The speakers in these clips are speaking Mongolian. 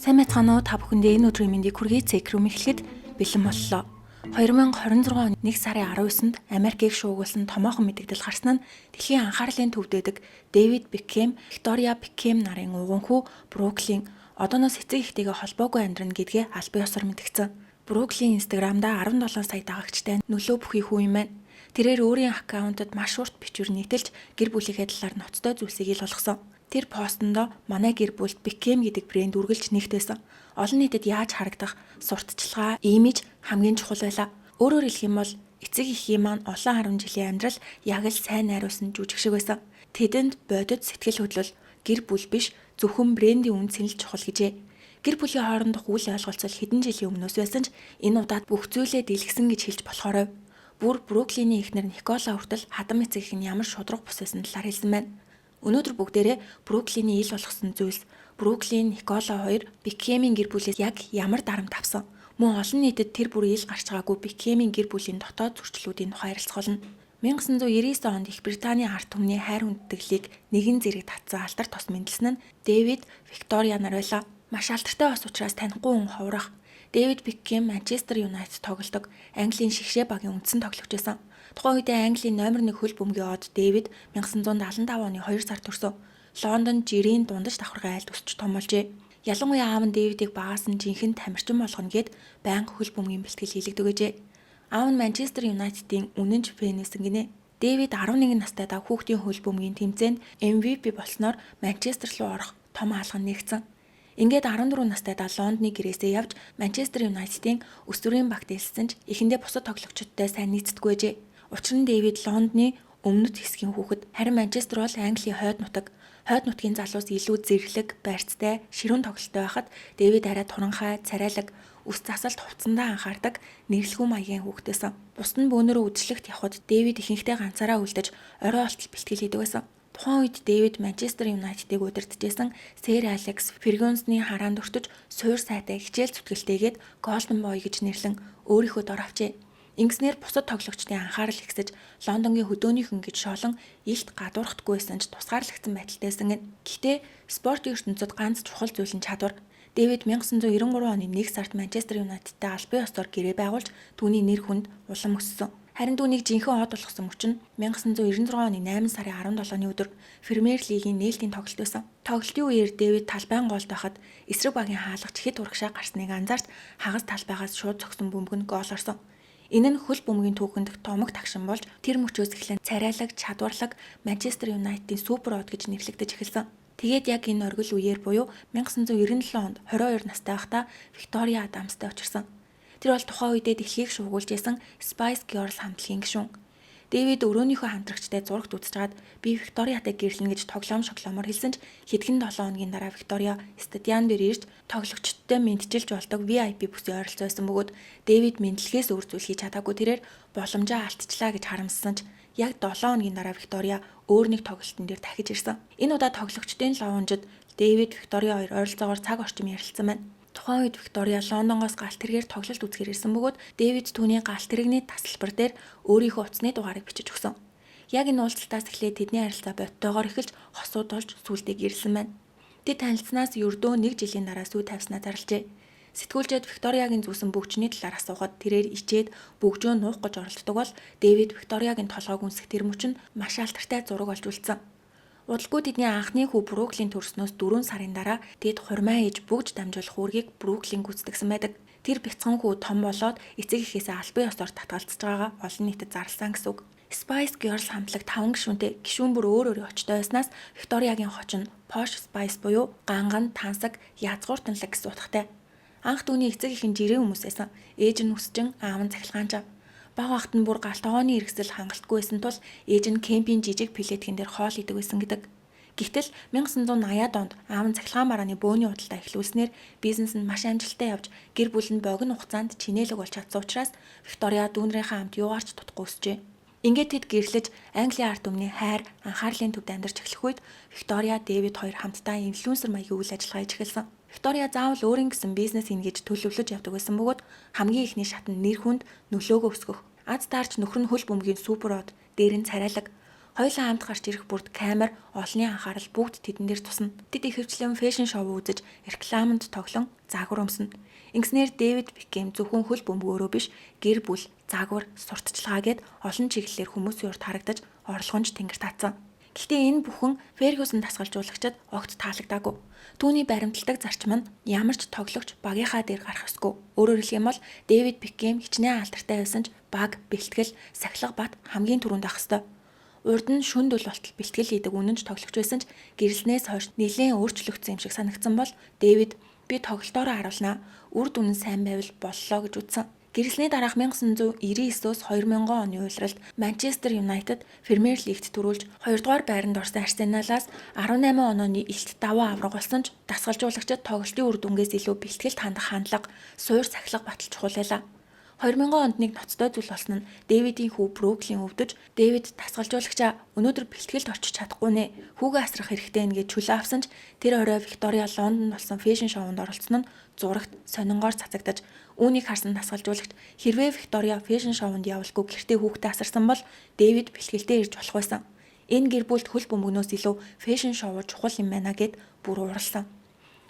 Сайн байцгаана уу та бүхэндээ энэ өдрийн мэндийг хүргэе. Цэкрүм эхлэхэд бэлэн боллоо. 2026 оны 1 сарын 19-нд Америкийг шуугуулсан томоохон мэдэгдэл гарсан нь дэлхийн анхаарлын төвд байдаг Дэвид Бекхэм, Виктория Бекхэм нарын уугуун хүү Бруклин одооноос эцэг эхтэйгээ холбоогүй амьдрна гэдгээ аль бие усар мэдгдсэн. Бруклин Инстаграмда 17 сая дагагчтай нөлөө бүхий хүү юм байна. Тэрээр өөрийн аккаунтад маш урт бичвэр нийтэлж гэр бүлийнхээ талаар ноцтой зүйлсийг ил болгосон. Тэр постондоо манай гэр бүлд Бекхэм гэдэг брэнд үргэлж нэгтээсэн. Олон нийтэд яаж харагдах, сурталчилгаа, имиж хамгийн чухал байлаа. Өөрөөр хэлэх юм бол эцэг эхийн маань олон 10 жилийн амьдрал яг л сайн найруулсан жүжиг шиг байсан. Тэдэнд бодит сэтгэл хөдлөл гэр бүл биш зөвхөн брендийн үн цэнэл чухал гэжээ. Гэр бүлийн хоорондох үйл ойлголцол хэдэн жилийн өмнөөс байсан ч энэ удаад бүх зүйлээ дэлгэсэн гэж хэлж болохоор бүр Бруклиний эхнэр Никола хүртэл хадам эцэг их нь ямар шудраг бус байсан талаар хэлсэн байна. Өнөөдөр бүгдээрээ Бруклиний ил болгосон зүйлс, Бруклин, Никола хоёр Бекхэмийн гэр бүлээс яг ямар дарамт авсан, мөн олон нийтэд тэр бүр ил гарч байгаагүй Бекхэмийн гэр бүлийн дотоод зөрчлүүдийн тухай ярилцах болно. 1999 онд Их Британий ард түмний хайр хүндэтгэлийг нэгэн зэрэг татсан алдар тос мэндэлсэн нь Дэвид, Виктория нар байлаа. Маш алдартай бас учраас танихгүй хүн ховрох. Дэвид Бекхэм Манчестер Юнайтед тоглодог Английн шигшээ багийн үндсэн тоглогч байсан. Тухайн үедээ Английн номер 1 хөл бөмбөгийн од Дэвид 1975 оны 2 сард төрсөн. Лондонд жирийн дундаж давхаргын айлд өсч том болжээ. Ялангуяа аав нь Дэвидийг багаас нь жинхэнэ тамирчин болгоно гэд байнга хөл бөмбөгийн бэлтгэл хийлэгдэг гэжээ. Аав нь Манчестер Юнайтедийн үнэнч фэн байсан гинэ. Дэвид 11 настайдаа хүүхдийн хөл бөмбөгийн тэмцээнд MVP болсноор Манчестер руу орох том хаалга нэгдсэн. Ингээд 14 настайдаа Лондоны гэрээсээ явж Манчестер Юнайтедийн өсвөрийн багт элсэн ч эхэндээ бусад тоглогчдод сайн нийцдэггүй жээ. Учир нь Дэвид Лондоны өмнөд хэсгийн хүүхэд, харин Манчестер бол Английн хойд нутгийн залуус илүү зэрэглэг, байрцтай, ширүүн тоглолттой байхад Дэвид арай туранхай, царайлаг, үс засалт хувцсандаа анхаардаг нэрлэхүүн маягийн хүүхдээсэн. Бусд нь бөөнөрөө үдшилтэд явхад Дэвид ихэнхдээ ганцаараа үлдэж орой олтол бэлтгэл хийдэг байсан. Тухайн үед Дэвид Манчестер Юнайтедыг удирдахжсэн Сэр Алекс Фергюсны хараанд өртөж суур сайтай хичээл зүтгэлтэйгээд Golden Boy гэж нэрлэн өөрийнхөө дор авчээ. Ингэснээр бусад тоглогчдын анхаарал ихсэж Лондонгийн хөдөөнийхэн гэж шоолон илт гадуурхдаггүйсэн ч тусгаарлагдсан байдалтайсэн гэн. Гэхдээ спортын ертөнцид ганц чухал зүйл нь чадвар. Дэвид 1993 оны 1 сард Манчестер Юнайтедтэй аль бие усаар гэрээ байгуулж түүний нэр хүнд улам өссөн. Харин түүнийг жинхэнэ од болгосон мөч нь 1996 оны 8 сарын 17-ны өдөр Премьер Лигийн нээлтийн тоглолт байсан. Тоглолтын үеэр Дэвид талбайн гоолд байхад эсрэг багийн хаалгач хэд урагшаа гарсныг анзаарч хагас талбайгаас шууд цогсон бөмбөгөнд гол орсон. Энэ нь хөл бөмбөгийн түүхэнд томог тагшин болж тэр мөчөөс эхлэн царайлаг, чадварлаг Манчестер Юнайтедийн супер од гэж нэрлэгдэж эхэлсэн. Тэгээд яг энэ оргил үеэр буюу 1997 онд 22 настай байхдаа Виктория Адамстай учирсан. Тэр бол тухайн үедээ дэлхийг шуугуулж исэн Spice Girls хамтлагийн гишүүн. Дэвид өрөөнийхөө хамтрагчтай зурагт үзчихээд би Викториятай гэрлэнэ гэж шоглоомор хэлсэн ч хэдхэн 7 хоногийн дараа Виктория стадион дээр ирж тоглогчдод мэдчилж болдог VIP бүсийн ойролцоо байсан бөгөөд Дэвид мэдлэгээс өөр зүйл хийж чадаагүй тэрээр боломжоо алдчихлаа гэж харамссан ч яг 7 хоногийн дараа Виктория өөр нэг тоглолтын дээр дахиж ирсэн. Энэ удаа тоглогчдын лоунжид Дэвид Виктория хоёр ойролцоогоор цаг орчим ярилцсан байна. Тухайн үед Виктория Лондонгоос галт тэргээр тоглолт үзэхээр ирсэн бөгөөд Дэвид түүний галт тэрэгний тасалбар дээр өөрийнхөө утасны дугаарыг бичиж өгсөн. Яг энэ уулзалтаас эхлээд тэдний харилцаа бодтойгоор эхэлж хосууд болж сүултээ гэрэлсэн байна. Тэд танилцсанаас ердөө 1 жилийн дараа сүй тавьснаа зарлжээ. Сэтгүүлчид Викториягийн зүүсэн бөгчний талаар асуухад тэрээр ичээд бөгжөө нуух гэж оролддог бол Дэвид Викториягийн толгойг үнсэх тэр мөч нь маш алдартай зураг болж үлдсэн. Удалгүй тэдний анхны хүү Бруклин төрснөөс 4 сарын дараа тэд хурмаа хийж бүгж дамжуулах үүргийг Бруклин гүйцэтгэсэн байдаг. Тэр бяцхан хүү том болоод эцэг эхээсээ аль бие усаар татгалзаж байгаа олон нийтэд зарласан гэсэн үг. Spice Girls хамтлаг 5 гишүүнтэй гишүүн бүр өөр очтой байснаас Викториягийн хоч нь Posh Spice буюу ганган, тансаг, язгууртанлаг гэсэн утгатай. Анх түүний эцэг их нь жирийн хүмүүс байсан. Ээж нь хүсчин, аав нь цахилгаанч. Баг багт нь бүр галтгооны хэрэгсэл хангалтгүй байсан тул ээж нь кемпийн жижиг пилетхэн дээр хоол идэг байсан гэдэг. Гэвтэл 1980-ад онд аав нь цахилгаан барааны бөөний худалдаа эхлүүлснээр бизнес нь маш амжилттай явж гэр бүл нь богино хугацаанд чинээлэг болж чадсан учраас Виктория дүүнрийнхээ хамт юугаарч тутахгүй өсчээ. Ингээд тэд гэрлэж Английн ард түмний хайр, анхаарлын төвд амьдарч эхлэх үед Виктория, Дэвид хоёр хамтдаа инфлюенсер маягийн үйл ажиллагаа хийж эхэлсэн. Виктория заавал өөрийн гэсэн бизнес хийнэ гэж төлөвлөж явдаг байсан бөгөөд хамгийн ихний шат нь нэр хүнд нөлөөгөө өсгөх. Аз таарч нөхөр нь хөл бөмбөгийн супер од, дээр нь царайлаг. Хоёулаа хамт гарч ирэх бүрд камер, олонний анхаарал бүгд тэдэн дээр тусна. Тэд ихэвчлэн фэшн шоу үзэж, рекламанд тоглон загвар өмснө. Ингэснээр Дэвид Бекхэм зөвхөн хөл бөмбөгөөрөө биш, гэр бүл, загвар, сурталчилгаа гэд олон чиглэлээр хүмүүсийн урд харагдаж, орлогонч тэнгэр татсан. Гэхдээ энэ бүхэн Фергюсон дасгалжуулагчид огт таалагдаагүй. Түүний баримтлагдаг зарчим нь ямар ч тоглогч багийнхаа дээр гарах ёсгүй. Өөрөөр хэлэх юм бол Дэвид Бекхэм хичнээн алдартай байсан ч баг, бэлтгэл, сахилга бат хамгийн түрүүнд ах ёстой. Урд нь шүнд үл болтол бэлтгэл хийдэг үнэнч тоглогч байсан ч гэрэлснээс хойш нэлээд өөрчлөгдсөн юм шиг санагдсан бол Дэвид би тоглолтоороо харуулнаа. Үр дүн нь сайн байвал боллоо гэж үзсэн. Гэрэлсний дараах 1999-өөс 2000 оны улиралд Манчестер Юнайтед Премьер Лигт төрүүлж 2 дугаар байранд орсон Арсеналаас 18 онооны илт даваа авраг болсон ч дасгалжуулагчид тоглолтын үр дүнгээс илүү бэлтгэлд хандах хандлага, суур сахилга баталж чухал байлаа. 2000 онд нэг ноцтой зүйл болсон нь Дэвидийн хүү Бруклийн өвдөж Дэвид дасгалжуулагчаа өнөөдөр бэлтгэлд очиж чадахгүй нэ хүүгээ асрах хэрэгтэй нэ гэж чөлөө авсан ч тэр орой Виктория Лондонд болсон фэшн шоунд оролцсон нь зурагт сонингоор цацагдаж үүнийг харсан дасгалжуулагч хэрвээ Виктория фэшн шоунд явалгүй гэртээ хүүхдээ асарсан бол Дэвид бэлтгэлдээ ирж болох байсан. Энэ гэр бүлд хөл бөмбөгнөөс илүү фэшн шоу чухал юм байна гэд бүр уралсан.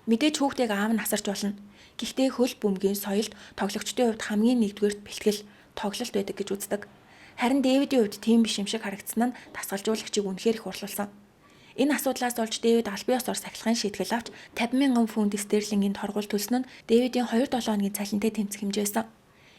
Мэдээж хүүхдийг аав нь асарч болно. Гэхдээ хөл бөмбөгийн соёлд тоглогчдын хувьд хамгийн нэгдүгээрт бэлтгэл, тоглолт байдаг гэж үздэг. Харин Дэвидийн хувьд тийм биш юм шиг харагдсан нь дасгалжуулагчийг үнэхээр их урлуулсан. Энэ асуудлаас олж Дэвид албан ёсоор сахилгын шийтгэл авч 50,000 фунт стерлингийн торгууль төлсөн нь Дэвидийн 2-7 хоногийн цалинтай тэмцэх хэмжээ байсан.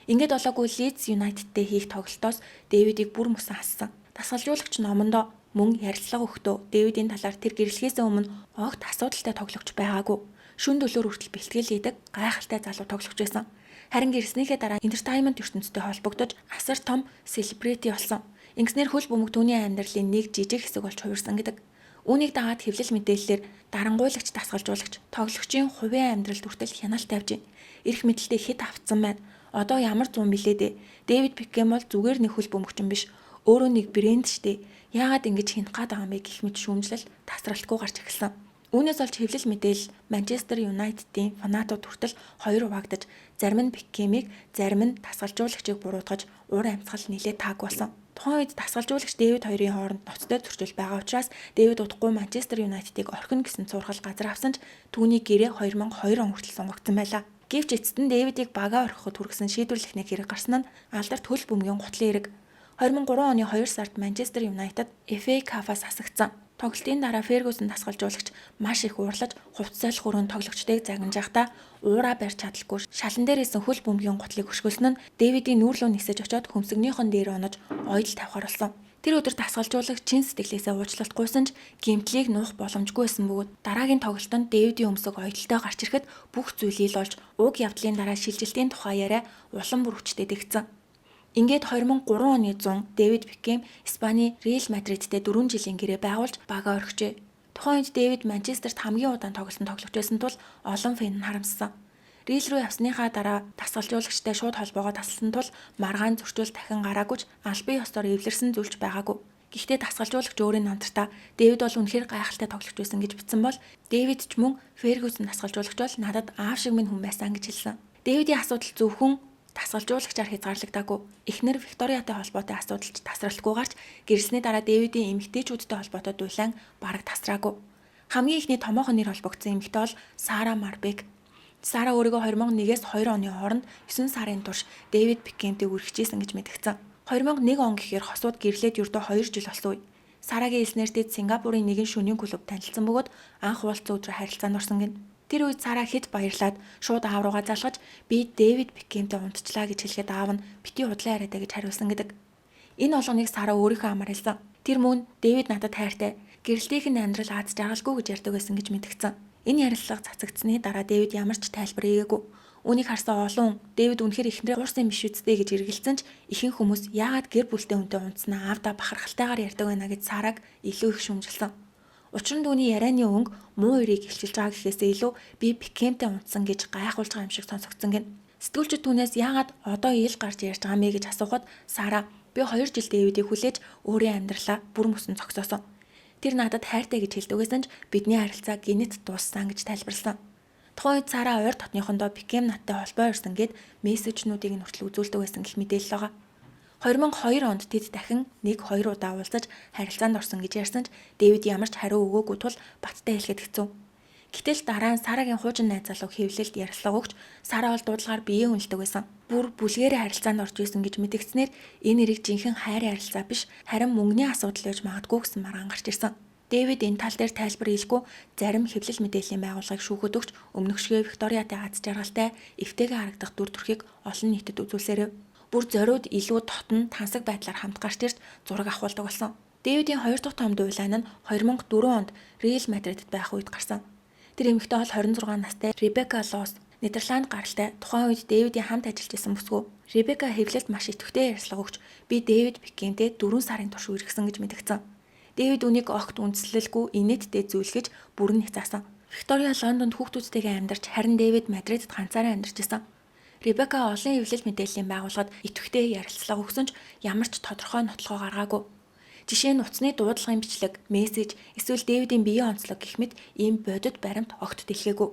Ингээд болоогүй Лидс Юнайтедтэй хийх тоглолтоос Дэвидийг бүр мөсөн хассан. Дасгалжуулагч номондоо мөн ярилцлага өгтөө Дэвидийн талаар тэр гэрлэхээс өмнө огт асуудалтай тоглогч байгаагүй. Шүн дөлөөр хүртэл бэлтгэл хийдэг гайхалтай залуу тоглогч байсан. Харин гэрснийхээ дараа entertainment ертөнцтэй холбогдож асар том селебрити болсон. Ингэснээр хөл бөмбөг түүний амьдралын нэг жижиг хэсэг болж хувирсан гэдэг. Үүнийг дагаад хэвлэл мэдээллээр дарангуйлагч дасгалжуулагч тоглогчийн хувийн амьдралд хүртэл хяналт тавьж эрх мэдэлтэй хэд автсан байна. Одоо ямар зүүн билээ дээ. Дэвид Бекхэм бол зүгээр нэг хөл бөмбөгчин биш. Өөрөө нэг брэнд штэ. Яагаад ингэж хинах гээд байгаа юм бэ гэх мэт шүүмжлэл тасралтгүй гарч эхэлсэн. Үүнээс олж хэвлэл мэдээлэл Манчестер Юнайтедийн фанатууд хүртэл хоёр хуваагдаж, зарим нь Бекхэмийг, зарим нь дасгалжуулагчийг буруутгаж, уур амьсгал нэлээд тааг болсон. Тухайн үед дасгалжуулагч Дэвид хоёрын хооронд ноцтой зөрчил байгаа учраас Дэвид удахгүй Манчестер Юнайтедыг орхино гэсэн цуурхал газар авсан ч түүний гэрээ 2002 он хүртэл сунгагдсан байлаа. Гэвч эцэст нь Дэвидийг багаа орхиход хүргэсэн шийдвэрлэхний хэрэг гарсан нь алдарт хөл бөмбөгийн гутлын хэрэг. 2003 оны 2 сард Манчестер Юнайтед FA Cup-аас хасагдсан. Тоглолтын дараа Фергюсон дасгалжуулагч маш их уурлаж, хувцсайлах өрөөнд тоглогчдыг загнажахдаа уураа барьж чадлаггүй шалан дээр исэн хөл бөмбөгийн гутлыг өшгөлсөн нь Дэвидийн нүүрлөө нисэж очоод хөмсгөнийхэн дээр онож ойдол тавихаар болсон. Тэр өдөр дасгалжуулагч чин сэтгэлээсээ уучлалтгүйсэн ч гэмтлийг нуух боломжгүй байсан бөгөөд дараагийн тоглолтод Дэвидийн өмсөг ойдолтой гарч ирэхэд бүх зүйл ил болж уг явдлын дараа шилжилтийн тухай яриа улам бүр хүчтэй дэгцэн. Ингээд 2003 оны 100 Дэвид Бекхэм Испани Реал Мадридтэй 4 жилийн гэрээ байгуулж багаа орхижээ. Тухайн үед Дэвид Манчестерт хамгийн удаан тоглосон тоглогч байсан тул олон фэн харамссан. Реал руу явсныхаа дараа дасгалжуулагчтай шууд холбоогоо тасалсан тул маргаан зөрчил дахин гараагүйч албан ёсоор эвлэрсэн зүйлч байгаагүй. Гэхдээ дасгалжуулагч өөрийн намтартаа Дэвид бол үнэхээр гайхалтай тоглогч байсан гэж бичсэн бол Дэвид ч мөн Фергюсон дасгалжуулагч бол надад аав шиг минь хүн байсан гэж хэлсэн. Дэвидийн асуудал зөвхөн дасгалжуулагчаар хязгаарлагдаагүй. Эхнэр Викториятай холбоотой асуудалч тасралтгүй гарч гэрэлсний дараа Дэвидийн эмэгтэйчүүдтэй холбоотой дулаан бараг тасраагүй. Хамгийн ихний томоохон нэр холбогдсон эмэгтэй бол Сара Марбек. Сара өөрийгөө 2001-ээс 2 оны хооронд 9 сарын турш Дэвид Бекхэмтэй үргэлжжсэн гэж мэдгдсэн. 2001 он гэхээр хосууд гэрлээд ердөө 2 жил болсон үе. Сарагийн хэлснээр тэд Сингапурын нэгэн шөнийн клуб танилцсан бөгөөд анх уулзсан өдрөө харилцаанд орсон гин. Тэр үед Сара хэд баярлаад шууд аав руугаа залгаж би Дэвид Бекхэмтэй унтчлаа гэж хэлэхэд аав нь бити удлаа яриатай гэж хариулсан гэдэг. Энэ олгоныг Сара өөрийнхөө амаар хэлсэн. Тэр мөн Дэвид надад хайртай. Гэрэлтийнх нь амьдрал аз жаргалгүй гэж ярьдаг байсан гэж мэдгдсэн. Энэ ярилцлага цацагдсны дараа Дэвид ямар ч тайлбар хийгээгүй. Үүнийг харсан олон Дэвид үнэхээр ихнэрээ уурсан биш үсттэй гэж эргэлзсэн ч ихэнх хүмүүс яагаад гэр бүлтэй хүнтэй унтснаа аавда бахархалтайгаар ярьдаг байна гэж Сараг илүү их шүмжилсэн. Учир нь түүний ярианы өнгө муу өрийг илчилж байгаа гэхээсээ илүү би Бекхэмтэй унтсан гэж гайхуулж байгаа юм шиг сонсогдсон гин. Сэтгүүлчид түүнээс яагаад одоо ил гарч ярьж байгаа мэ гэж асуухад Сара би 2 жил Дэвидийг хүлээж өөрийн амьдралаа бүр мөсөн зогсоосон. Тэр надад хайртай гэж хэлдэгсэн ч бидний харилцаа гинэт дууссан гэж тайлбарласан. Тухайн үед Сара ойр дотныхондоо Бекхэм надтай холбоо ирсэн гэд мессежнуудыг нь хүртэл үзүүлдэг байсан гэх мэдээлэл байгаа. 2002 онд тэд дахин 1-2 удаа уулзаж харилцаанд орсон гэж ярьсан ч Дэвид ямар ч хариу өгөөгүй тул баттай хэлэхэд хэцүү. Гэтэл дараа нь Сарагийн хуужин найз залуу хэвлэлд ярилцлага өгч Сара бол дуудлагаар биеэ үнэлдэг байсан. Бүр бүлгээрээ харилцаанд орж исэн гэж мэдгдснээр энэ нэрийг жинхэнэ хайрын харилцаа биш харин мөнгөний асуудал байж магадгүй гэсэн маргаан гарч ирсэн. Дэвид энэ тал дээр тайлбар хийлгүй зарим хэвлэл мэдээллийн байгууллагыг шүүхэд өгч өмнөхшгөө Викториятай аз жаргалтай эвтэйгээ харагдах дүр төрхийг олон нийтэд үзүүлсээрээ бүр зориуд илүү дотн тансаг байдлаар хамт гарч ирж зураг авахулдаг болсон. Дэвидийн 2 дахь том дуйлаа нь 2004 онд Реал Мадридэд байх үед гарсан. Тэр эмэгтэй бол 26 настай Ребека Лос Нидерланд гаралтай. Тухайн үед Дэвидийн хамт ажиллаж байсан бүсгүй. Ребека хэвлэлд маш идэвхтэй ярьцлага өгч би Дэвид Бекхэмтэй 4 сарын турш үргэлжсэн гэж мэдгдсэн. Дэвид үнийг огт үндэслэлгүй инээдтэй зүйлгэж бүрэн хязаасан. Виктория Лондонд хүүхдүүдтэйгээ амьдарч харин Дэвид Мадридэд ганцаараа амьдарч байсан. Ребека олон хэвлэл мэдээллийн байгууллагад идэвхтэй ярилцлага өгсөн ч ямар ч тодорхой нотлогоо гаргаагүй. Жишээ нь утасны дуудлагын бичлэг, мессеж, эсвэл Дэвидийн биеийн онцлог гэх мэт ийм бодит баримт огт дэлгээгүй.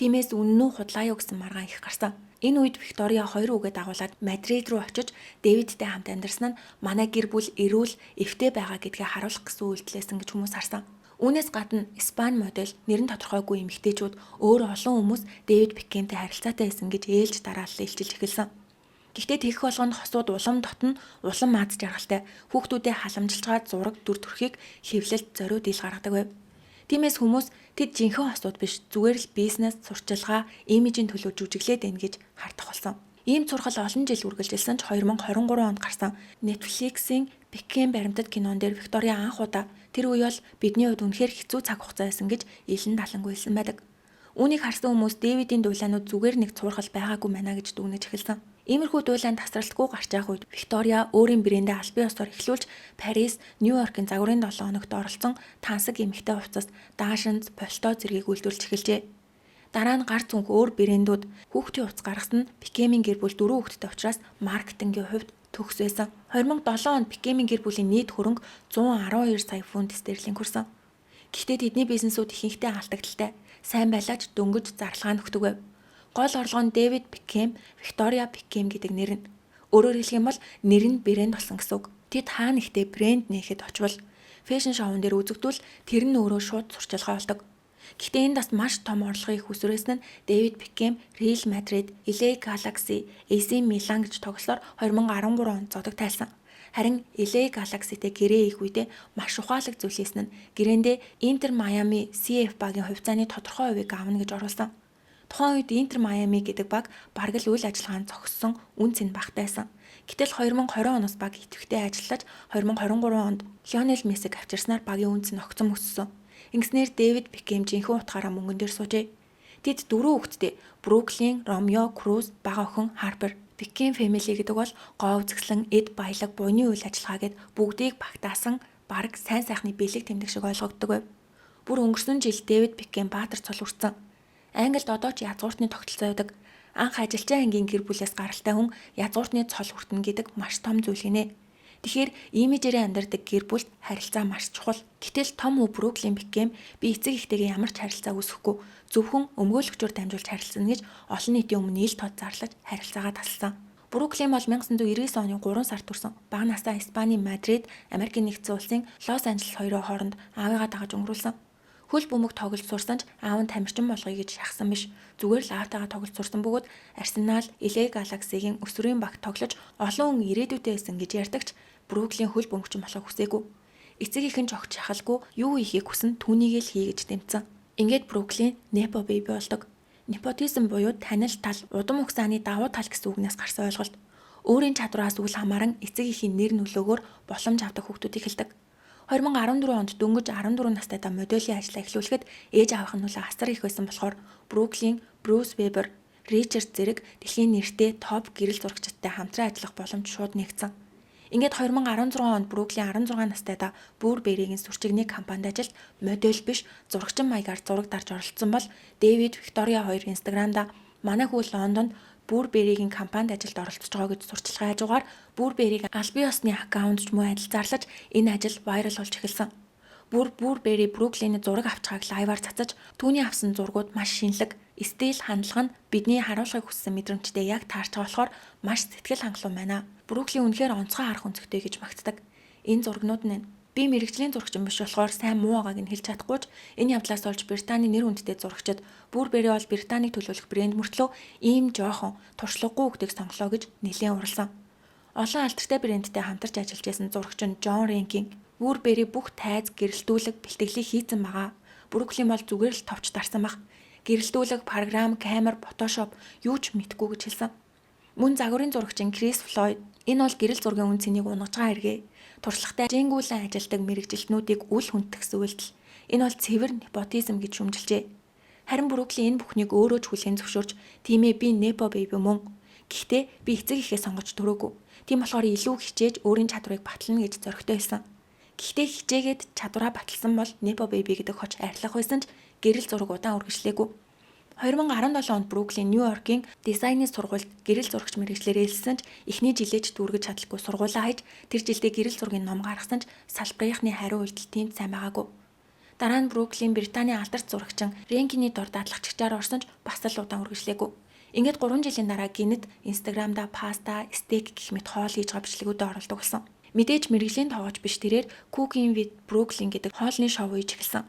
Тиймээс үнэн үү худлаа юу гэсэн маргаан их гарсан. Энэ үед Виктория 2 үгээ дагуулад Мадрид руу очиж Дэвидтэй хамт амьдарсан нь манай гэр бүл эрүүл, эвтэй байгаа гэдгээ харуулах гэсэн үйлдэлсэн гэж хүмүүс харсан. Үүнээс гадна Испани модель нэрэн тодорхойгүй эмэгтэйчүүд өөр олон хүмүүс Дэвид Бекхэмтэй харилцаатай байсан гэж ээлж дараалал илчилж эхэлсэн. Гэхдээ тэгэх болгонд хосууд улам дотн улам аз жаргалтай хүүхдүүдэд халамжилчгаад зураг дүр төрхийг хэвлэлд зориуд ил гаргадаг байв. Тиймээс хүмүүс тэд жинхэнэ хосууд биш зүгээр л бизнес, сурчилгаа, имижийн төлөө жүжиглээд байна гэж хардах болсон. Ийм зурхал олон жил үргэлжилсэн ч 2023 онд гарсан Netflix-ийн Бекхэм баримтат кинон дээр Виктория анх удаа тэр үе бол бидний хувьд үнэхээр хэцүү цаг хугацаа байсан гэж илэн талангүй хэлсэн байдаг. Үүнийг харсан хүмүүс Дэвидийн дуйлаанууд зүгээр нэг цуурхал байгаагүй мэнэ гэж дүгнэж эхэлсэн. Иймэрхүү дуйлаанд тасралтгүй гарч явах үед Виктория өөрийн брэндээ аль бие усаар эхлүүлж Парис, Нью-Йоркийн загварын 7 хоногт оролцсон тансаг эмэгтэй хувцас, даашинз, полто зэргийг үйлдвэрлэж эхэлжээ. Дараа нь гар зүнх өөр брэндүүд хүүхдийн хувцас гаргасан нь Бекхэмийн гэр бүл 4 хүүхэдтэй учраас маркетингийн хувьд төгс байсан. 2007 онд Бекхэмийн гэр бүлийн нийт хөрөнгө 112 сая фунт стерлинг хүрсэн. Гэхдээ тэдний бизнесүүд ихэнхдээ алдагдaltaй, сайн байлаач дөнгөж зарлага нөхдөг байв. Гол орлого нь Дэвид Бекхэм, Виктория Бекхэм гэдэг нэр нь. Өөрөөр хэлэх юм бол нэр нь брэнд болсон гэсэн үг. Тэд хаана ихтэй брэнд нээхэд очвол фэшн шоун дээр үзэгдвэл тэр нь өөрөө шууд сурчилгаа болдог. Гэхдээ энэ бас маш том орлогыг хүсвэрсэн нь Дэвид Бекхэм Реал Мадрид, LA Galaxy, AC Milan гэж тоглосоор 2013 онд зодог тайлсан. Харин LA Galaxy-тэй гэрээ их үедээ маш ухаалаг зүйл хийсэн нь гэрээндээ Интер Майами CF багийн хувьцааны тодорхой хувийг авна гэж оруулсан. Тухайн үед Интер Майами гэдэг баг бараг л үйл ажиллагаанд зогссон үн цэн багтайсан. Гэтэл 2020 оноос баг идэвхтэй ажиллаж 2023 онд Лионел Мессиг авчирснаар багийн үн цэн огцом өссөн. Ингэснээр Дэвид Бекхэм жинхэнэ утгаараа мөнгөн дээр суужээ. Тэд 4 хүүхэдтэй Бруклин, Ромео, Круз, бага охин Харпер. Бекхэм family гэдэг бол гоо үзэсгэлэн, эд баялаг, буйны үйл ажиллагаа гэд бүгдийг багтаасан бараг сайн сайхны бэлэг тэмдэг шиг ойлгогддог байв. Бүр өнгөрсөн жил Дэвид Бекхэм баатар цол хүрсэн. Англид одоо ч язгууртны тогтолцоо байдаг. Анх ажилчин ангийн гэр бүлээс гаралтай хүн язгууртны цол хүртэнэ гэдэг маш том зүйл гинэ. Тэгэхээр имижээрээ амьдардаг гэр бүлд харилцаа маш чухал. Гэтэл том өвөө Бруклин Бекхэм би эцэг эхтэйгээ ямар ч харилцаа үүсэхгүй зөвхөн өмгөөлөгчөөр дамжуулж харилцана гэж олон нийтийн өмнө ил тод зарлаж харилцаагаа тасалсан. Бруклин бол 1999 оны 3 сард төрсэн. Бага насаа Испани Мадрид, Америкийн нэгдсэн улсын Лос Анжелес хоёрын хооронд аавыгаа дагаж өнгөрүүлсэн. Хөл бөмбөг тоглож сурсан ч аав нь тамирчин болгоё гэж шахсан биш. Зүгээр л аавтайгаа тоглож сурсан бөгөөд Арсенал, LA Galaxy-гийн өсвөрийн багт тоглож олон хүн ирээдүйтэй байсан гэж ярьдагч Бруклин хөл бөмбөгчин болохыг хүсээгүй. Эцэг ихэн ч огт шахалгүй юу хийхийг хүсэн түүнийг л хий гэж тэмцэн. Ингээд Бруклин Nepo baby болдог. Nepotism буюу танил тал, удам ухсааны давуу тал гэсэн үгнээс гарсан ойлголт. Өөрийн чадвараас үл хамааран эцэг эхийн нэр нөлөөгөөр боломж авдаг хүүхдүүд эхэлдэг. 2014 онд дөнгөж 14 настайдаа моделийн ажлаа эхлүүлэхэд ээж аавах нь асар их байсан болохоор Бруклин, Брюс Вебер, Ричард зэрэг дэлхийн нэртэй топ гэрэл зурагчдтай хамтран ажиллах боломж шууд нэгдсэн. Ингээд 2016 онд Бруклин 16 настайдаа Burberry-гийн сүрчигний компанид ажилд модель биш зурагчин маягаар зураг дарж оролцсон бол Дэвид, Виктория хоёр Instagram-да манай хүү Лондонд Burberry-гийн компанид ажилд оролцож байгаа гэж сурчилгаа хажуугаар Burberry-гийн аль бие усны аккаунт ч муу адил зарлаж энэ ажил вайрал болж эхэлсэн. Burberry Бруклины зураг авчгааг лайваар цацаж түүний авсан зургууд маш шинэлэг, стил хандлага нь бидний харуулахыг хүссэн мэдрэмжтэй яг таарч байгаа болохоор маш сэтгэл хангалуун байна. Бруклийн үнэхээр онцгой харах өнцгтэй гэж магтдаг. Энэ зурагнууд нь би мэрэгжлийн зурагчин биш болохоор сайн муу байгааг нь хэлж чадахгүй ч энэ явдлаас олж Британий нэр хүндтэй зурагчид бүр бэрээ бол Британийг төлөөлөх брэнд мөртлөө ийм жоохон туршлагагүй үгтийг сонголоо гэж нэлээд уралсан. Олон алдартай брэндтэй хамтарч ажиллаж байсан зурагчин Джон Ренкин бүр бэрээ бүх тайз гэрэлтүүлэг бэлтгэлийг хийцэн байгаа. Бруклийн бол зүгээр л товч дарсан баг. Гэрэлтүүлэг, програм, камер, фотошоп юу ч мэдгүй гэж хэлсэн. Мөн загварын зурагчин Крис Флойд энэ бол гэрэл зургийн үн цэнийг унгаж байгаа хэрэг. Туршлагатай жингүүлэн ажилдаг мэрэгжилтнүүдийг үл хүндэтгсэн үйлдэл. Энэ бол цэвэр непотизм гэж шүмжилжээ. Харин Брукли энэ бүхнийг өөрөө ч хүлээн зөвшөөрч тийм ээ би Nepo baby мөн. Гэхдээ би эцэг ихээ сонгож төрөөгүй. Тийм болохоор илүү хичээж өөрийн чадварыг батлана гэж зоригтой хэлсэн. Гэхдээ хичээгээд чадвараа баталсан бол Nepo baby гэдэг хоч арилгах байсан ч гэрэл зураг удаан үргэлжлээгүй. 2017 онд Бруклийн Нью-Йоркийн дизайны сургуульд гэрэл зурагч мэргэжлээр ээлжсэн ч эхний жилээ ч дүүргэж чадлаггүй сургуулаа хайж тэр жилдээ гэрэл зургийн ном гаргасан ч салбарынхны хариу үйлдэл тийм сайн байгаагүй. Дараа нь Бруклийн Британий алдарт зурагчин Ренкиний дор даатлагчаар орсон ч бас л удаан үргэлжлээгүй. Ингээд 3 жилийн дараа гинэд Инстаграмда паста, стейк гэх мэт хоол хийж байгаа бичлэгүүдэд оролдог болсон. Мэдээж мэргэжлийн тоогооч биш тэрээр Cooking with Brooklyn гэдэг хоолны шоу хийж эхэлсэн.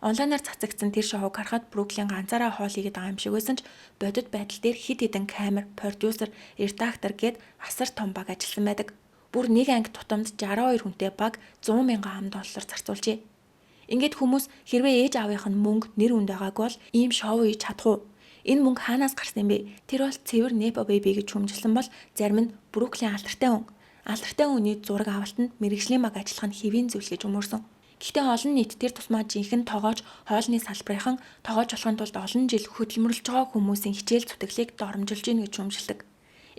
Онлайнаар цацагдсан тэр шоуг харахад Бруклийн ганцаараа хоол хийгээд байгаа юм шиг байсан ч бодит байдал дээр хэд хэдэн камер, продюсер, редактор гээд асар том баг ажилласан байдаг. Бүр нэг анги тутамд 62 хүнтэй баг 100 мянган $100 зарцуулжээ. Ингээд хүмүүс хэрвээ ээж аавынх нь мөнгө нэр хүнд байгааг бол ийм шоу хийж чадах уу? Энэ мөнгө хаанаас гарсан юм бэ? Тэр бол цэвэр Nepo baby гэж хүмжилсэн бол зарим нь Бруклийн алдартай хүн. Алдартай хүний зураг авалтанд мэргэжлийн баг ажиллах нь хэвийн зүйл гэж өмөрсөн. Гэхдээ олон нийт тэр тусмаа жинхэнэ тоогооч хоолны салбарынхан тоогооч болохын тулд олон жил хөдөлмөрлөж байгаа хүмүүсийн хичээл зүтгэлийг доромжилж ийн гэж шүүмжилдэг.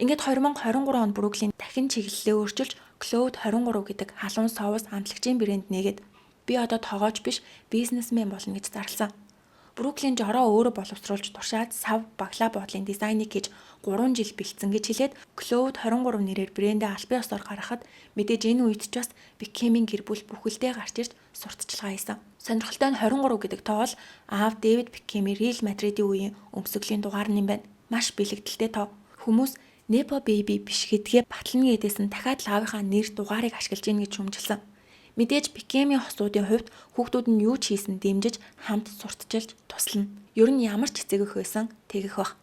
Ингээд 2023 онд Бруклийн дахин чиглэлээ өөрчилж Cloud 23 гэдэг халуун соус амтлагчийн брэнд нээгээд би одоо тоогооч биш бизнесмен болно гэж зарласан. Бруклийн жороо өөрөө боловсруулж туршаад сав баглаа буудлын дизайныг хийж 3 жил бэлдсэн гэж хэлээд Cloud 23 нэрээр брэндээ албан ёсоор гаргахад мэдээж энэ үед ч бас Beckham-ийн гэр бүл бүхэлдээ гарч ирж сурталчилгаа хийсэн. Сонирхолтой нь 23 гэдэг тоо бол аав Дэвид Beckham-ийн Real Madrid-ийн үеийн өмсгөлийн дугаар нь юм байна. Маш бэлэгдэлтэй тоо. Хүмүүс Nepo baby биш гэдгээ батлана гэдээс нь дахиад лаавынхаа нэр дугаарыг ашиглаж ийн гэж шүүмжилсэн. Мэдээж Beckham-ийн хосуудын хувьд хүүхдүүд нь юу ч хийсэн дэмжиж хамт сурталчилж туслана. Ер нь ямар ч эцэг эх байсан тэгэх бах.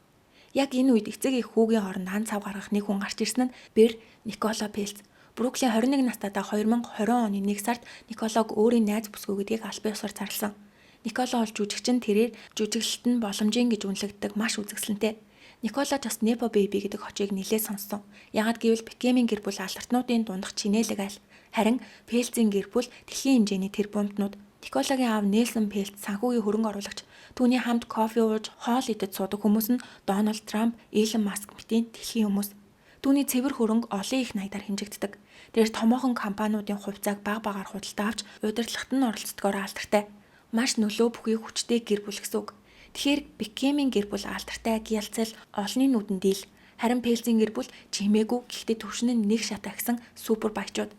Яг энэ үед эцэг эх хүүгийн хооронд хан цав гаргах нэг хүн гарч ирсэн нь Бэр Никола Пелц. Бруклийн 21 настайдаа 2020 оны 1 сард Николог өөрийн найз бүсгүй гэдгийг албан ёсоор зарласан. Никола бол жүжигчин тэрээр жүжиглэлт нь боломжийн гэж үнэлэгддэг маш үзэсгэлэнтэй. Никола ч бас Nepo baby гэдэг хочийг нэлээд сонссон. Яагад гэвэл Beckham-ийн гэр бүл алдартнуудын дундах чинээлэг айл. Харин Пелцийн гэр бүл дэлхийн хэмжээний тэр бомбнууд. Николагийн аав Нельсон Пелц санхүүгийн хөрөнгө оруулагч. Түүний хамт кофе ууж, хоол идэж суудаг хүмүүс нь Дональд Трамп, Илон Маск мэтийн дэлхийн хүмүүс. Түүний цэвэр хөрөнгө олон их наядаар хэмжигддэг. Тэр томоохон компаниудын хувьцааг баг багаар худалдаа авч удирдлагт нь оролцдогоор алдартай. Маш нөлөө бүхий хүчтэй гэр бүл гэсэн үг. Тэгэхээр Beckham-ийн гэр бүл алдартай гялцал олонний нүдэнд дийл. Харин Пелцийн гэр бүл чимээгүй гэхдээ төвшин нь нэг шат агсан супер баячууд.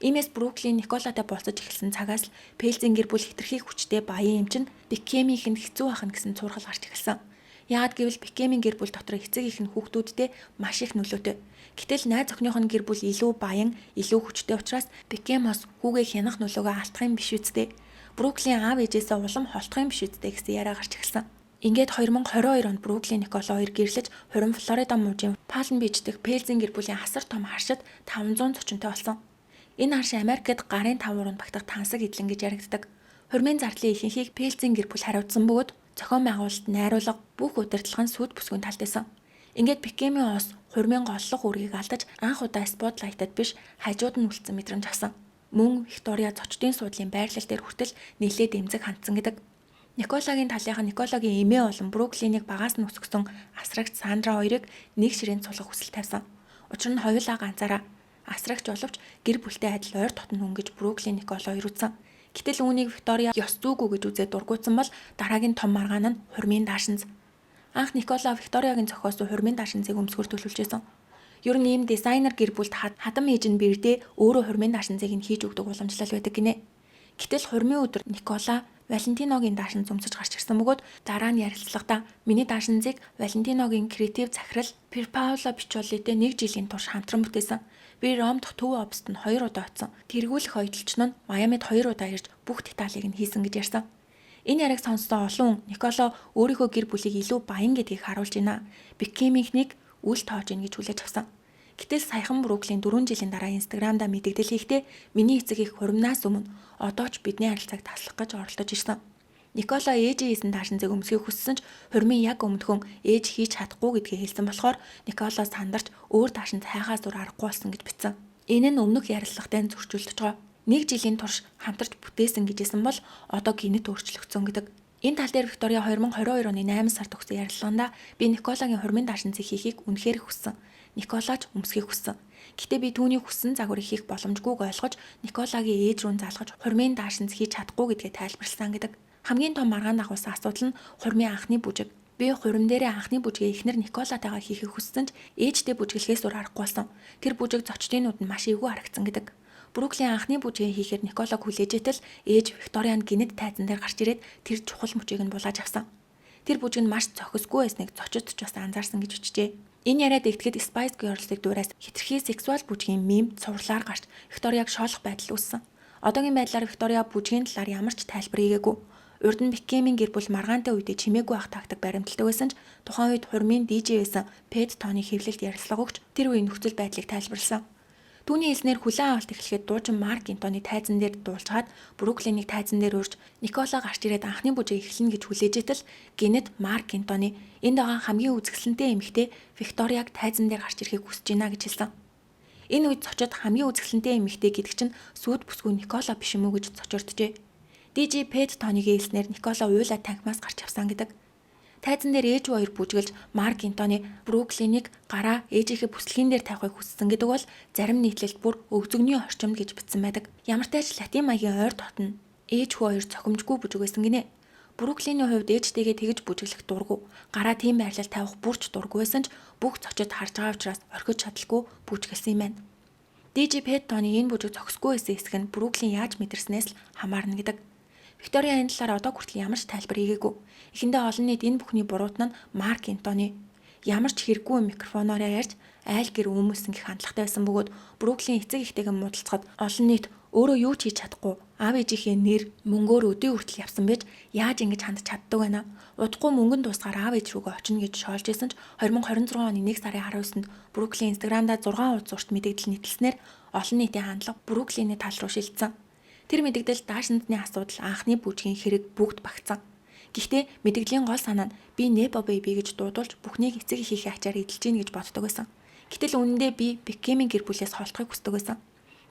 Иймээс Бруклийн Николатай болцож эхэлсэн цагаас л Пелцийн гэр бүл хэтэрхий хүчтэй баян юм чинь Beckham-ийнх нь хэцүү ахна гэсэн цуурхал гарч эхэлсэн. Яагад гэвэл Beckham-ийн гэр бүл дотор эцэг их нь хүүхдүүдтэй маш их нөлөөтэй. Гэтэл найз охиных нь гэр бүл илүү баян, илүү хүчтэй учраас Beckham-ос хүүгээ хянах нөлөөгөө алдах юм биш үсттэй. Бруклийн аав ээжээсээ улам холдох юм биш үсттэй гэсэн яриа гарч эхэлсэн. Ингээд 2022 онд Бруклийн Никола хоёр гэрлэж хурим Флорида мужийн Палм Бич дэх Пелцийн гэр бүлийн асар том харшид 500 зочинтой болсон. Энэ харш Америкт гарын тавууранд багтах тансаг эдлэн гэж яригддаг. Хурмын зардлын ихэнхийг Пелцийн гэр бүл хариуцсан бөгөөд зохион байгуулалт, найруулга, бүх удирдлага нь сүд бүсгүйн талд байсан. Ингээд Beckham-ийн ос хурмын голлох үргийг алдаж анх удаа спотлайтад биш хажууд нь үлдсэн мэдрэмж авсан. Мөн Виктория зочдын суудлын байрлал дээр хүртэл нэлээд эмзэг хандсан гэдэг. Николагийн талынхан Николагийн эмээ болон Бруклинийг багаас нь өсгсөн асрагч Сандра хоёрыг нэг ширээнд суулгах хүсэл тавьсан. Учир нь хоёулаа ганцаараа асрагч боловч гэр бүлтэй адил ойр дотн хүн гэж Бруклин Никола хоёр үзсэн. Гэтэл үүнийг Виктория ёс зүйгүй гэж үзээд дургуутсан бол дараагийн том маргаан нь хурмын даашинз. Анх Никола Викториягийн зохиосон хурмын даашинзыг өмсгөр төлөвлөжсэн. Ер нь ийм дизайнер гэр бүлд хадам ээж нь бэрдээ өөрөө хурмын даашинзыг нь хийж өгдөг уламжлал байдаг гинэ. Гэтэл хурмын өдөр Никола Валентиногийн даашин зөмсөж гарч ирсэн бөгөөд дараа нь ярилцлагадаа миний даашинзыг Валентиногийн креатив захирал Пирпаоло Бичолитэй 1 жилийн турш хамтран бүтээсэн. Би Ром дахь Төв обст нь 2 удаа очсон. Тэргүүлэх ойдлчноо нь Майамид 2 удаа ирж бүх деталийг нь хийсэн гэж ярьсан. Энэ яриаг сонссон олон хүн Николо өөрийнхөө гэр бүлийг илүү баян гэдгийг харуулж байна. Беккемийнхнийг үл тоож ийн гэж хүлээж авсан. Гэтэл саяхан Бруклин 4 жилийн дараа Инстаграмда мэдээлэл хийхдээ миний эцэг их хурмнаас өмнө одоо ч бидний харилцааг таслах гэж оролдож ирсэн. Николо ээжийн хийсэн даашинзыг өмсөхийг хүссэн ч хурмын яг өмнөхөн ээж хийж чадахгүй гэдгийг хэлсэн болохоор Николо сандарч өөр даашинз хайхаас зур аргагүй болсон гэж бичсэн. Энэ нь өмнөх ярилцлагатай зөрчилдөж байгаа. 1 жилийн турш хамтарч бүтээсэн гэжсэн бол одоо гинэт өөрчлөгдсөн гэдэг. Энэ тал дээр Виктория 2022 оны 8 сард өгсөн ярилцлаганда би Никологийн хурмын даашинзыг хийхийг үнэхээр хүссэн. Николаж өмсөхийг хүссэн. Гэтэ би түүний хүссэн загварыг хийх боломжгүйг ойлгож Николагийн ээж рүү залгаж хурмын даашинз хийж чадахгүй гэдгээ тайлбарласан гэдэг. Хамгийн том маргаан дагуулсан асуудал нь хурмын анхны бүжиг. Би хурим дээрээ анхны бүжгээ эхнэр Николатайгаа хийхийг хүссэн ч ээжтэй бүжгэлхээс зур аргагүй болсон. Тэр бүжиг зочдын нүд нь маш эвгүй харагдсан гэдэг. Бруклин анхны бүжгээ хийхээр Николог хүлээжэтэл ээж Викторианд гинэд тайзан дээр гарч ирээд тэр чухал мөчийг нь булааж авсан. Тэр бүжиг нь маш зохисгүй байсныг зочид ч бас анзаарсан гэж бичжээ. Энэ яриад игтгэхэд Spice Girls-ыг дуураас хитрхи сексуал бүжгийн мем цувралаар гарч Викторияг шоолох байдал үүссэн. Одоогийн байдлаар Виктория бүжгийн талаар ямар ч тайлбар хийгээгүй. Урд нь Беккемийн гэр бүл маргаантай үедээ чимээгүй ах тагтаг баримталдаг байсан ч тухайн үед хурмын DJ байсан Pet Tony хэвлэлд ярилцлага өгч тэр үеийн нөхцөл байдлыг тайлбарласан. Түүний хэлснээр хүлээн авалт эхлэхэд дуучин Марк Антони тайзан дээр дуулжгаад Бруклинийг тайзан дээр урьж Никола гарч ирээд анхны бүжиг эхлэнэ гэж хүлээжэтэл гинэд Марк Антони энд байгаа хамгийн үзэсгэлэнтэй эмэгтэй Викторияг тайзан дээр гарч ирэхийг хүсэж байна гэж хэлсэн. Энэ үед зочид хамгийн үзэсгэлэнтэй эмэгтэй гэдэг чинь сүйд бүсгүй Никола биш юм уу гэж цочорджээ. DJ Pet Tony-гийн хэлснээр Никола уйлаа танхимаас гарч явсан гэдэг. Тайзан дээр ээж хоёр бүжгэлж Марк Антони Бруклинийг гараа ээжийнхээ бүслэгийн дээр тавихыг хүссэн гэдэг бол зарим нийтлэлд бүр өвзөгний орчимд гэж бичсэн байдаг. Ямар ч тач латин маягийн ойр дотно ээж хүү хоёр цохимжгүй бүжиг байсан гинэ. Бруклиний хувьд ээжтэйгээ тэгж бүжиглэх дургу. Гараа тийм байрлал тавих бүрч дургу байсан ч бүх зочид харж байгаа учраас орхиж чадалгүй бүжгэлсэн юм байна. DJ Pet Tony энэ бүжиг зохисгүй байсан хэсэг нь Бруклин яаж мэдэрснээс л хамаарна гэдэг. Виктория энэ талаар одоо хүртэл ямар ч тайлбар хийгээгүй. Эхэндээ олон нийт энэ бүхний буруутан нь Марк Антони ямар ч хэрэггүй микрофоноор ярьж айл гэр өмүүлсэн гэх хандлагатай байсан бөгөөд Бруклин эцэг эхтэйгээ муудалцахад олон нийт өөрөө юу ч хийж чадахгүй аав ээжийнхээ нэр мөнгөөр өдөө хүртэл явсан байж яаж ингэж хандж чаддаг байна. Удахгүй мөнгөнд дуусгаар аав ээж рүүгээ очино гэж шоолж исэн ч 2026 оны 1 сарын 19-нд Бруклин Инстаграмда 6 удаа урт мэдээлэл нийтлснээр олон нийтийн хандлага Бруклиний тал руу шилжсэн. Тэр мэдээлэл даашинзны асуудал анхны бүжгийн хэрэг бүгд багтсан. Гэхдээ мэдээллийн гол санаа нь би Nepo Baby гэж дуудуулж бүхнийг эцэг эхийнхээ ачаар эдэлж гин гэж боддог байсан. Гэтэл үнэндээ би Беккемийн гэр бүлээс холдохыг хүсдэг байсан.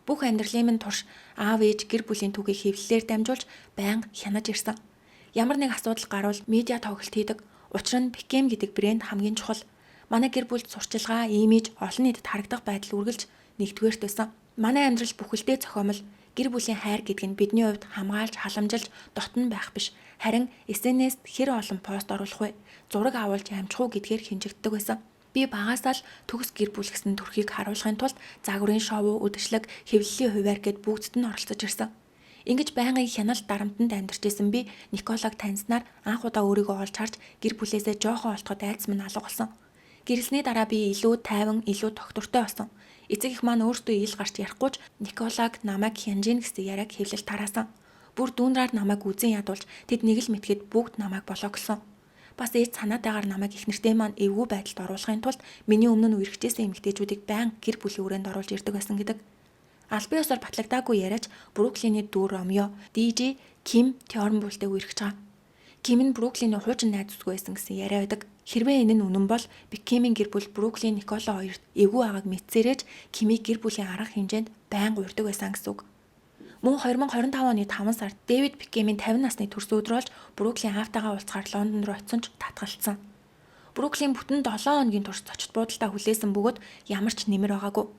Бүх амьдралын минь турш аав ээж гэр бүлийн түүхийг хэвлэлээр дамжуулж байнга хянаж ирсэн. Ямар нэг асуудал гарвал медиа тоглолт хийдэг. Учир нь Беккем гэдэг брэнд хамгийн чухал. Манай гэр бүлд сурчилгаа, имиж, олон нийтэд харагдах байдал үргэлж нэгдүгээрт байсан. Манай амьдрал бүхэлдээ зохиомл гэр бүлийн хайр гэдэг нь бидний хувьд хамгаалж, халамжилж, дотн байх биш. Харин SNS-д хэр олон пост оруулах вэ? Зураг авуулж амжих уу гэдгээр хинжигддэг байсан. Би багасаа л төгс гэр бүл гэсэн төрхийг харуулахын тулд загварын шоу, үдшилэг, хэвлэлийн хуваар гэд бүгдд нь оролцож ирсэн. Ингэж байнгын хяналт дарамтанд амьдарч исэн би Николог таньснаар анх удаа өөрийгөө олж харж гэр бүлээсээ жоохон олдоход айдас минь алга болсон. Гэрэлсний дараа би илүү тайван, илүү тогтвортой болсон. Эцэг их маань өөртөө ил гарч ярихгүй ч Николог намайг хянжин гэсэн яриаг хэвлэл тараасан. Бүр дүүнраар намайг үзэн ядуулж тэд нэг л мэтгэд бүгд намайг блоклсон. Бас ээж санаатайгаар намайг их нэртэй маань эвгүй байдалд оруулахын тулд миний өмнө нь үргэлжтэйсэн эмэгтэйчүүдийг байнга гэр бүлийн хүрээнд оруулж ирдэг байсан гэдэг. Албан ёсоор батлагдаагүй яриач Бруклиний дүү Ромео, DJ Ким Тёрнбултэй үерхэж байгаа. Ким нь Бруклиний хуучин найз зүсгүй байсан гэсэн яриа байдаг. Хэрвээ энэ нь үнэн бол Беккемийн гэр бүл Бруклин Николо хоёрт эвгүй байгааг мэдсээрэж Кимийг гэр бүлийн арга хэмжээнд байнга урьдаг байсан гэсэн үг. Мөн 2025 оны 5 сард Дэвид Беккемийн 50 насны төрсөн өдөр болж Бруклин аавтайгаа уулзахаар Лондон руу очсон ч татгалцсан. Бруклин бүтэн 7 хоногийн турш зочид буудалтаа хүлээсэн бөгөөд ямар ч нэмэр байгаагүй.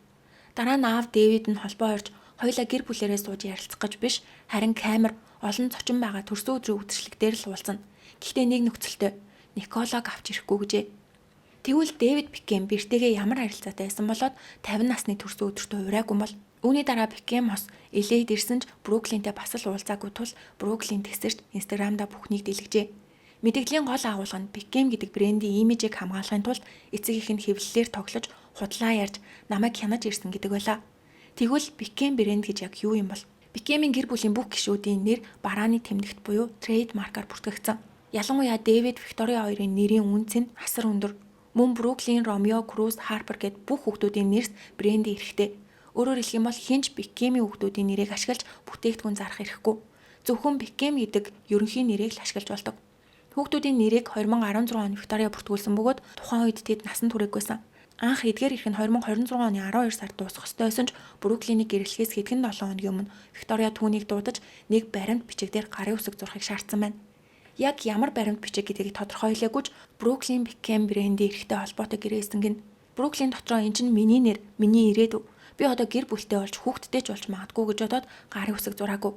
Дараа нь аав Дэвид нь холбоо орж хоёулаа гэр бүлээрээ сууж ярилцах гэж биш, харин камер олон зочин байгаа төрсөн өдрийн үдшилэг дээр л уулзна. Гэхдээ нэг нөхцөлтэй Николог авч ирэхгүй гэжээ. Тэгвэл Дэвид Бекхэм Бэртэйгээ ямар харилцаатай байсан болоод 50 насны төрсөн өдөртөө урайгүй бол үүний дараа Бекхэм хос LA-д ирсэн ч Бруклинтэй бас л уулзаагүй тул Бруклин тесэрт Инстаграмда бүхнийг дэлгэжээ. Мэдээллийн гол агуулга нь Бекхэм гэдэг брендийн имижийг хамгаалахын тулд эцэг их нь хэвлэлээр тоглож, худлаа ярьж, намайг хянаж ирсэн гэдэг байлаа. Тэгвэл Бекхэм брэнд гэж яг юу юм бол? Бекхэмийн гэр бүлийн бүх гишүүдийн нэр барааны тэмдэгт буюу трейдмаркаар бүртгэгдсэн. Ялангуяа Дэвид, Виктория хоёрын нэрийн үнц нь асар өндөр. Мөн Бруклин, Ромео, Круз, Харпер гэд бүх хүүхдүүдийн нэрс брендийн эрэхтэй. Өөрөөр хэлэх юм бол хинч Бекхэмийн хүүхдүүдийн нэрийг ашиглаж бүтээгдэхүүн зарах эрхгүй. Зөвхөн Бекхэм гэдэг ерөнхий нэрийг л ашиглаж болдог. Хүүхдүүдийн нэрийг 2016 оны Виктория бүртгүүлсэн бөгөөд тухайн үед тэд насан туршиггүйсэн. Анх эдгээр ирэх нь 2026 оны 12 сард дуусах ёстой байсан ч Бруклиний гэрлэхээс хэдхэн 7 хоногийн өмнө Виктория түүнийг дуудаж нэг баримт бичиг дээр гарын үсэг зурхыг шаардсан байна. Яг ямар баримт бичиг гэдгийг тодорхойлоогүй ч Бруклин Бекхэм брендийн эрэхтэй холбоотой гэрээсэн гин. Бруклин дотроо эн чинь миний нэр, миний ирээдүй. Би одоо гэр бүлтэй болж хүүхэдтэй ч болж магадгүй гэж бодоод гарын үсэг зураагүй.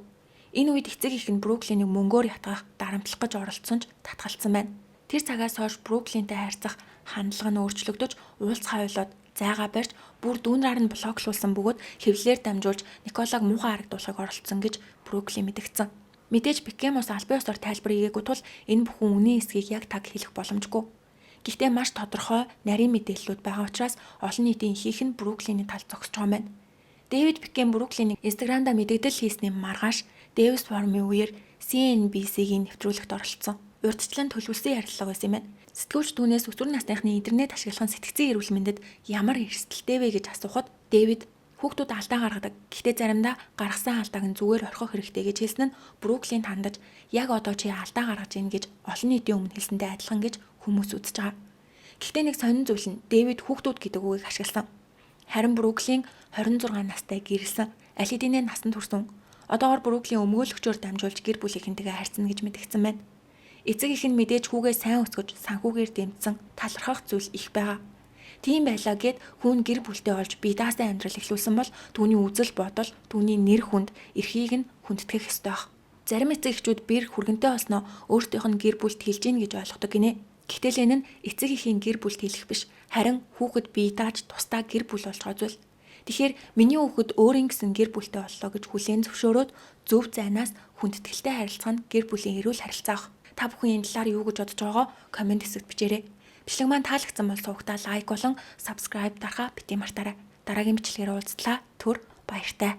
Энэ үед эцэг их нь Бруклинийг мөнгөөр ятгах, дарамтлах гэж оролцсон ч татгалцсан байна. Тэр цагаас хойш Бруклинтэй харьцах хандлага нь өөрчлөгдөж, уулзахаа ойлоод, зайгаа барьж, бүр дүүнраар нь блоклуулсан бөгөөд хэвлэлээр дамжуулж Николаг муухай харагдуулахыг оролцсон гэж Бруклин мэдгдсэн. Мэдээж Бекхэмос албан ёсоор тайлбар хийгээгүй тул энэ бүхэн үнийн эсхийг яг таг хэлэх боломжгүй. Гэхдээ маш тодорхой нарийн мэдээллүүд байгаа учраас олон нийтийн ихэнх нь Бруклиний талд зогсож байгаа юм байна. Дэвид Бекхэм Бруклинийг Инстаграмда мэдээлэл хийсний маргааш Дэвис формын үеэр CNBC-гийн нэвтрүүлэгт оролцсон. Урьдчилан төлөвлөсөн ярилцлага байсан юм байна. Сэтгүүлч түүнээс өсвөр насныхны интернет ашиглахын сэтгцэн эрүүл мэндэд ямар эрсдэлтэй вэ гэж асуухад Дэвид хүүхдүүд алдаа гаргадаг. Гэхдээ заримдаа гаргасан алдааг нь зүгээр орхих хэрэгтэй гэж хэлсэн нь Бруклин хандаж яг одоо чи алдаа гаргаж ийн гэж олон нийтийн өмнө хэлсэнтэй адилхан гэж хүмүүс үзэж байгаа. Гэхдээ нэг сонин зүйл нь Дэвид хүүхдүүд гэдэг үгийг ашигласан. Харин Бруклин 26 настай гэрэлсэн. Аль хэдийнэ насанд хүрсэн. Одоогоор Бруклин өмгөөлөгчөөр дамжуулж гэр бүлийнхэнтэйгээ харьцна гэж мэдгдсэн байна. Эцэг их нь мэдээж хүүгээ сайн өсгөж санхүүгээр дэмжсэн талархах зүйл их байгаа. Тийм байлаа гэд хүн гэр бүлтэй болж бие даасан амьдрал эхлүүлсэн бол түүний үзэл бодол, түүний нэр хүнд, эрхийг нь хүндэтгэх ёстой байх. Зарим эцэг эхчүүд бэр хүргэнтэй болсноо өөртөөх нь гэр бүлд хэлж гин гэж ойлгодог гинэ. Гэтэл энэ нь эцэг эхийн гэр бүлд хэлэх биш, харин хүүхэд бие дааж тусдаа гэр бүл болж байгаа зүйл. Тэгэхээр миний хүүхэд өөрийн гэсэн гэр бүлтэй боллоо гэж хүлээн зөвшөөрөөд зөв зайнаас хүндэтгэлтэй харилцах нь гэр бүлийн эрүүл харилцаа. Та бүхэн энэ талаар юу гэж бодож байгаагаа комент хэсэгт бичээрэй. Бичлэг маань таалагдсан бол сувгтаа лайк болон subscribe дарахаа бити мартаарай. Дараагийн бичлэгээр уулзлаа. Түр баяртай.